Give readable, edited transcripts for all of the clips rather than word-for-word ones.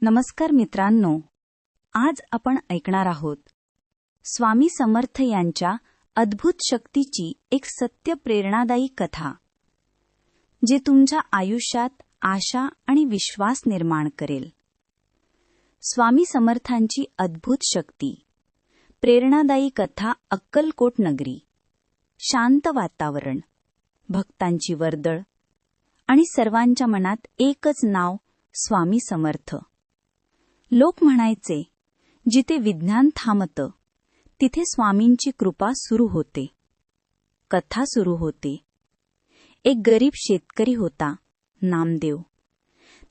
नमस्कार मित्रांनो, आज आपण ऐकणार आहोत स्वामी समर्थ यांच्या अद्भुत शक्तीची एक सत्य प्रेरणादायी कथा, जे तुमच्या आयुष्यात आशा आणि विश्वास निर्माण करेल. स्वामी समर्थांची अद्भुत शक्ती. प्रेरणादायी कथा. अक्कलकोट नगरी. शांत वातावरण, भक्तांची वर्दळ आणि सर्वांच्या मनात एकच नाव, स्वामी समर्थ. लोक म्हणायचे, जिथे विज्ञान थांबतं तिथे स्वामींची कृपा सुरू होते. कथा सुरू होते. एक गरीब शेतकरी होता, नामदेव.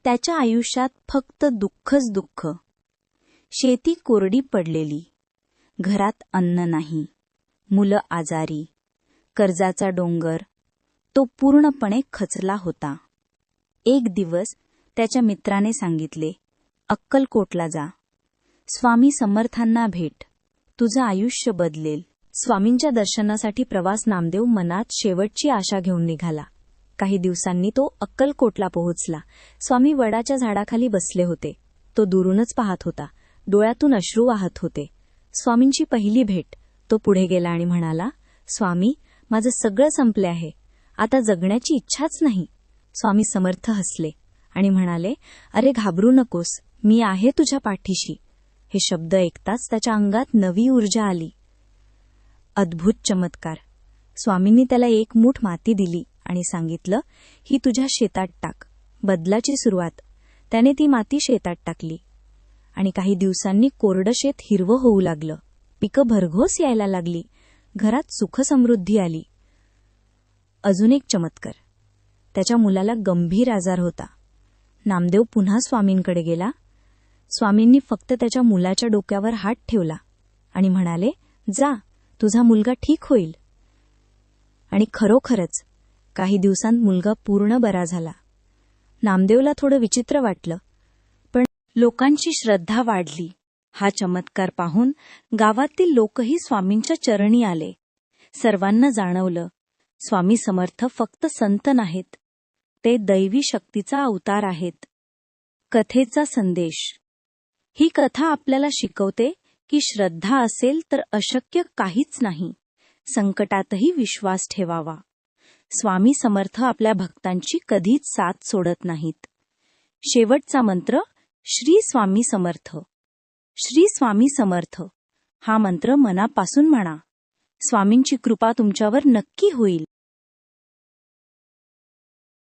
त्याच्या आयुष्यात फक्त दुःखच दुःख. शेती कोरडी पडलेली, घरात अन्न नाही, मुलं आजारी, कर्जाचा डोंगर. तो पूर्णपणे खचला होता. एक दिवस त्याच्या मित्राने सांगितले, अक्कलकोटला जा, स्वामी समर्थांना भेट, तुझं आयुष्य बदलेल. स्वामींच्या दर्शनासाठी प्रवास. नामदेव मनात शेवटची आशा घेऊन निघाला. काही दिवसांनी तो अक्कलकोटला पोहोचला. स्वामी वडाच्या झाडाखाली बसले होते. तो दुरूनच पाहत होता. डोळ्यातून अश्रू वाहत होते. स्वामींची पहिली भेट. तो पुढे गेला आणि म्हणाला, स्वामी, माझं सगळं संपले आहे, आता जगण्याची इच्छाच नाही. स्वामी समर्थ हसले आणि म्हणाले, अरे घाबरू नकोस, मी आहे तुझ्या पाठीशी. हे शब्द ऐकताच त्याच्या अंगात नवी ऊर्जा आली. अद्भुत चमत्कार. स्वामींनी त्याला एक मूठ माती दिली आणि सांगितलं, ही तुझ्या शेतात टाक, बदलाची सुरुवात. त्याने ती माती शेतात टाकली आणि काही दिवसांनी कोरडं शेत हिरवं होऊ लागलं. पिकं भरघोस यायला लागली. घरात सुखसमृद्धी आली. अजून एक चमत्कार. त्याच्या मुलाला गंभीर आजार होता. नामदेव पुन्हा स्वामींकडे गेला. स्वामींनी फक्त त्याच्या मुलाच्या डोक्यावर हात ठेवला आणि म्हणाले, जा, तुझा मुलगा ठीक होईल. आणि खरोखरच काही दिवसांत मुलगा पूर्ण बरा झाला. नामदेवला थोडं विचित्र वाटलं, पण लोकांची श्रद्धा वाढली. हा चमत्कार पाहून गावातील लोकही स्वामींच्या चरणी आले. सर्वांना जाणवलं, स्वामी समर्थ फक्त संत नाहीत, ते दैवी शक्तीचा अवतार आहेत. कथेचा संदेश. ही कथा आपल्याला शिकवते की श्रद्धा असेल तर अशक्य काहीच नाही. संकटातही विश्वास ठेवावा. स्वामी समर्थ आपल्या भक्तांची कधीच साथ सोडत नाहीत. शेवटचा मंत्र, श्री स्वामी समर्थ. श्री स्वामी समर्थ हा मंत्र मनापासून म्हणा. स्वामींची कृपा तुमच्यावर नक्की होईल.